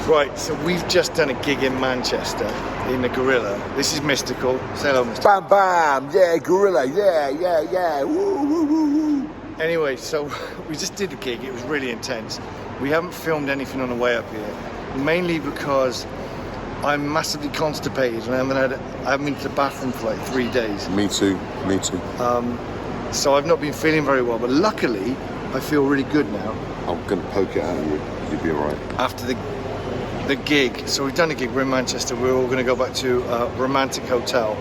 Right, so we've just done a gig in Manchester in the Gorilla. This is Mystical. Say hello, Mr. Bam bam, yeah, Gorilla, yeah. Woo, woo, woo, woo. Anyway, so we just did a gig. It was really intense. We haven't filmed anything on the way up here, mainly because I'm massively constipated and I haven't been to the bathroom for like 3 days. Me too. So I've not been feeling very well, but luckily I feel really good now. I'm gonna poke it out of you. You'll be alright. After the gig, so we've done a gig, we're in Manchester, we're all going to go back to a romantic hotel,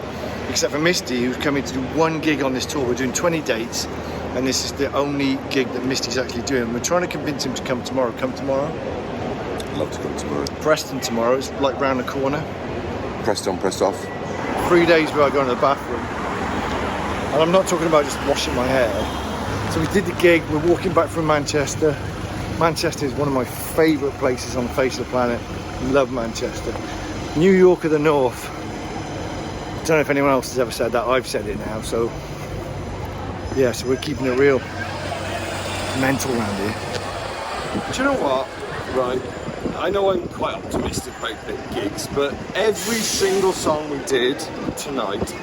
except for Misty, who's coming to do one gig on this tour. We're doing 20 dates, and this is the only gig that Misty's actually doing. We're trying to convince him to come tomorrow. Come tomorrow? I'd love to come tomorrow. Preston tomorrow, it's like round the corner. Pressed on, pressed off. 3 days where I go into the bathroom. And I'm not talking about just washing my hair. So we did the gig, we're walking back from Manchester. Manchester is one of my favourite places on the face of the planet. Love Manchester. New York of the North. I don't know if anyone else has ever said that. I've said it now. So yeah, so we're keeping it real. Mental around here. Do you know what? Right, I know I'm quite optimistic about big gigs, but every single song we did tonight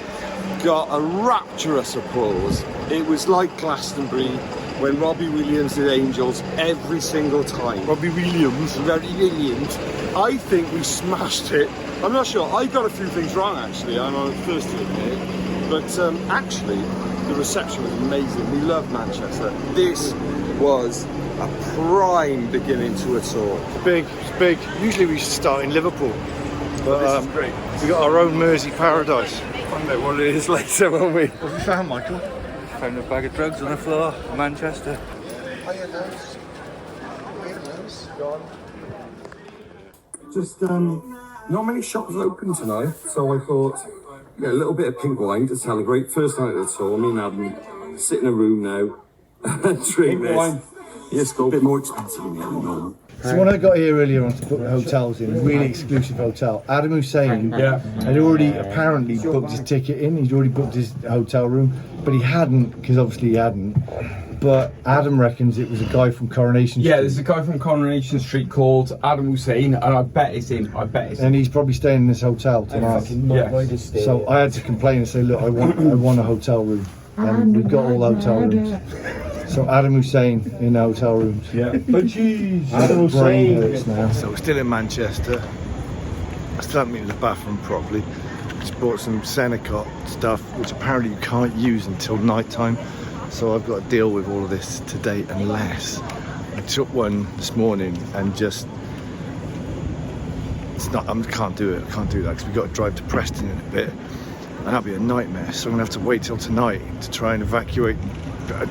got a rapturous applause. It was like Glastonbury when Robbie Williams did Angels every single time. Robbie Williams. I think we smashed it. I'm not sure. I got a few things wrong actually. I'm on first to admit, but actually the reception was amazing. We love Manchester. This was a prime beginning to a tour. It's big. Usually we start in Liverpool, but this is great. we got our own Mersey paradise. Find out what it is later, won't we? What have you found, Michael? Found a bag of drugs on the floor in Manchester. Just not many shops open tonight, so I thought, yeah, a little bit of pink wine to celebrate. First night of the tour, me and Adam sit in a room now and drink this. Wine. Yes, go a bit more expensive than normal. So when I got here earlier on to book the hotels in, really exclusive hotel, Adam Hussein had already apparently booked his ticket in, he'd already booked his hotel room, but he hadn't, because obviously he hadn't. But Adam reckons it was a guy from Coronation Street. Yeah, there's a guy from Coronation Street called Adam Hussein, and I bet it's him. And he's probably staying in this hotel tonight. So I had to complain and say, look, I want a hotel room. And we've got all hotel rooms. So Adam Hussein in the hotel rooms. Yeah. But jeez, Adam Hussein hurts now. So we're still in Manchester. I still haven't been to the bathroom properly. Just bought some Senecot stuff, which apparently you can't use until night time. So I've got to deal with all of this today unless I took one this morning and just I can't do it. I can't do that because we've got to drive to Preston in a bit, and that'll be a nightmare. So I'm gonna have to wait till tonight to try and evacuate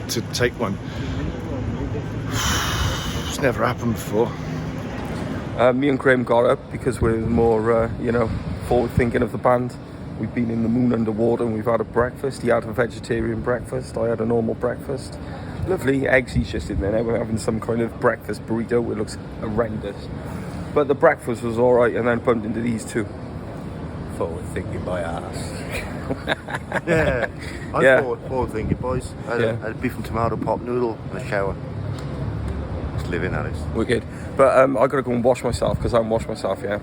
to take one. It's never happened before. Me and Graham got up because we're more, forward thinking of the band. We've been in the moon underwater and we've had a breakfast. He had a vegetarian breakfast, I had a normal breakfast. Lovely, eggs he's just in there now. We're having some kind of breakfast burrito, it looks horrendous. But the breakfast was alright, and then bumped into these two. Forward thinking my ass. Yeah, I'm forward thinking, boys. I had a beef and tomato pop noodle in the shower. Just living at it. Wicked. But I gotta go and wash myself because I haven't washed myself yet.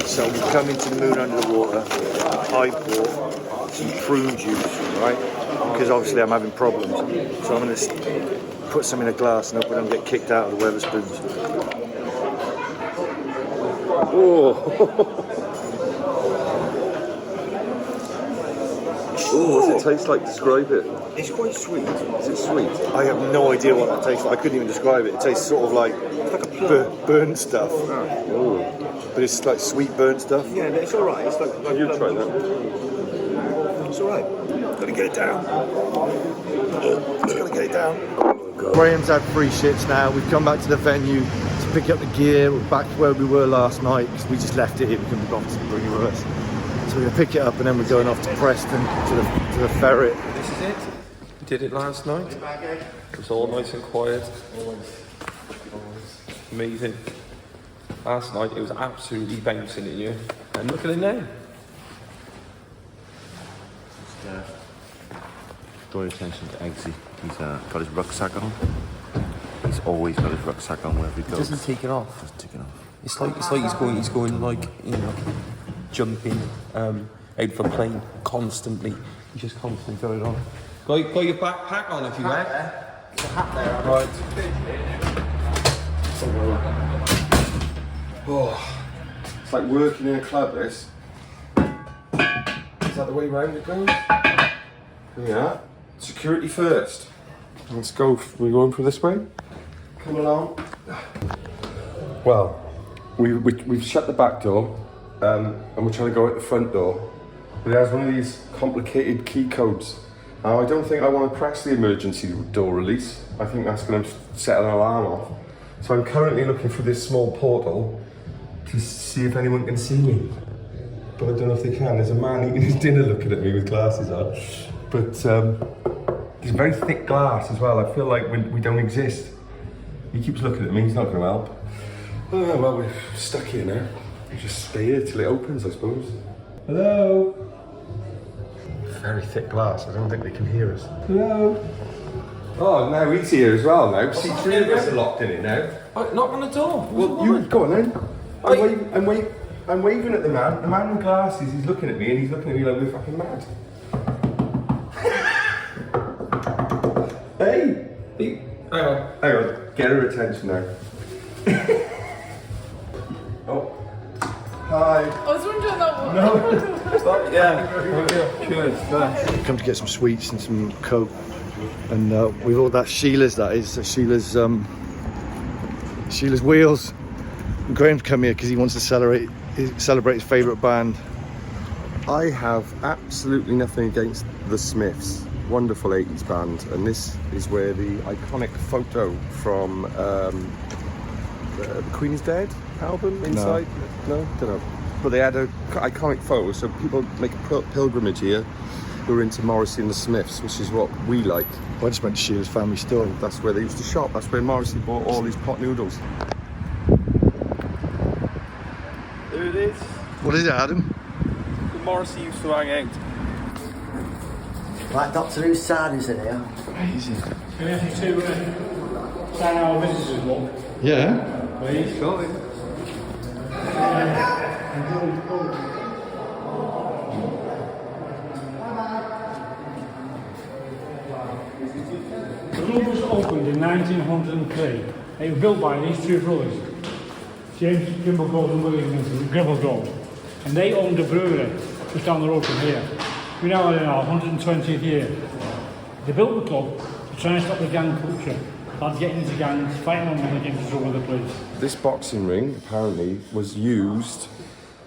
So we come into the moon under the water. I bought some prune juice, right? Because obviously I'm having problems. So I'm going to put some in a glass and hope I don't get kicked out of the Wetherspoons. Oh. Oh, what does it taste like? Describe it. It's quite sweet. Is it sweet? I have no idea what that tastes like. I couldn't even describe it. It tastes sort of like burnt stuff. Oh. But it's like sweet burnt stuff. Yeah, it's alright. It's like You try that. It's alright. Gotta get it down. Just gotta get it down. Graham's had free shits now. We've come back to the venue to pick up the gear. We're back to where we were last night because we just left it here. We couldn't be bothered to bring it with us. So we're gonna pick it up and then we're going off to Preston to the ferret. This is it. We did it last night. It was all nice and quiet. Amazing. Last night it was absolutely bouncing in you. And look at it now. Drawing attention to Eggsy. He's got his rucksack on. He's always got his rucksack on wherever he goes. Doesn't take it off. Doesn't take it off. It's like he's going like, you know, jumping out of a plane constantly. He's just constantly got it on. Got your backpack on if you like. There's a hat there. Right. Oh, it's like working in a club, this. Is that the way round it goes? Yeah. Security first. Let's go. We're going through this way. Come along. Well, we've shut the back door, and we're trying to go out the front door. But it has one of these complicated key codes. Now, I don't think I want to press the emergency door release. I think that's going to set an alarm off. So I'm currently looking for this small portal to see if anyone can see me. But I don't know if they can. There's a man eating his dinner looking at me with glasses on. But there's very thick glass as well. I feel like we don't exist. He keeps looking at me. He's not going to help. Oh, well, we're stuck here now. We just stay here till it opens, I suppose. Hello? Very thick glass. I don't think they can hear us. Hello? Oh, now he's here as well now. See, three of us are locked in here now. Knock on the door. Well, you go on then. I'm waving at the man. The man with glasses, he's looking at me and he's looking at me like we're fucking mad. Hey! Hang on. Get her attention now. Oh. Hi. I was wondering that one. No. Yeah. Cheers. Come to get some sweets and some coke. And we've all that Sheila's, Sheila's Wheels. And Graham's come here because he wants to celebrate his favourite band. I have absolutely nothing against the Smiths. Wonderful 80s band, and this is where the iconic photo from the Queen is Dead album inside. No, don't know. But they had an iconic photo, so people make a pilgrimage here who are into Morrissey and the Smiths, which is what we like. I just went to Sheila's family store. That's where they used to shop. That's where Morrissey bought all his pot noodles. There it is. What is it, Adam? The Morrissey used to hang out. Right, Doctor Who's side is in here. Crazy. Can we ask you to sign our visitors book, Yeah. please? Got it. The club was opened in 1903. It was built by these two brothers, James Gimblegold and William Gimblegold. And they owned a brewery just down the road from here. We're now in our 120th year. They built the club to try and stop the gang culture. Lads getting into gangs, fighting on the gangs all over the place. This boxing ring apparently was used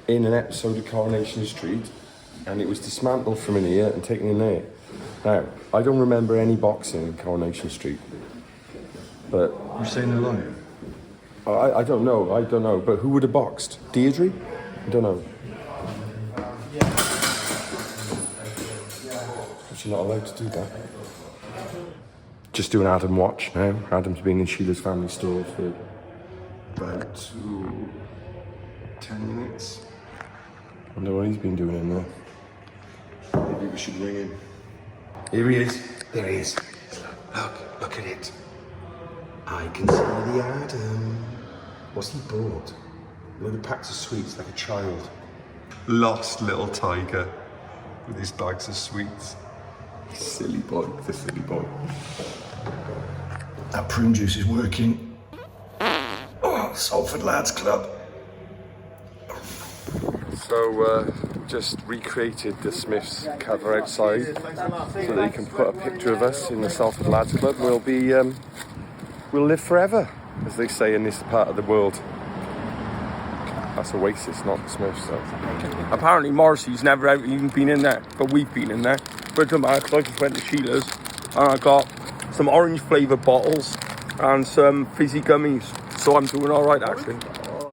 in an episode of Coronation Street, and it was dismantled from in here and taken in there. Now, I don't remember any boxing in Coronation Street, but You're saying a lie? I don't know, but who would have boxed? Deirdre? I don't know. She's not allowed to do that. Just do an Adam watch now. Adam's been in Sheila's family store for about 10 minutes. I wonder what he's been doing in there. Maybe we should ring him. Here he is. There he is. Look at it. I can see the Adam. What's he bought? A load of packs of sweets like a child. Lost little tiger with his bags of sweets. Silly boy, the silly boy. That prune juice is working. Oh, Salford Lads Club. So, just recreated the Smiths cover outside so that you can put a picture of us in the Salford Lads Club. We'll live forever, as they say in this part of the world. That's Oasis, not the Smiths, so. Apparently Morrissey's never even been in there, but we've been in there. But it doesn't matter, because I just went to Sheila's and I got some orange flavoured bottles and some fizzy gummies, so I'm doing alright actually.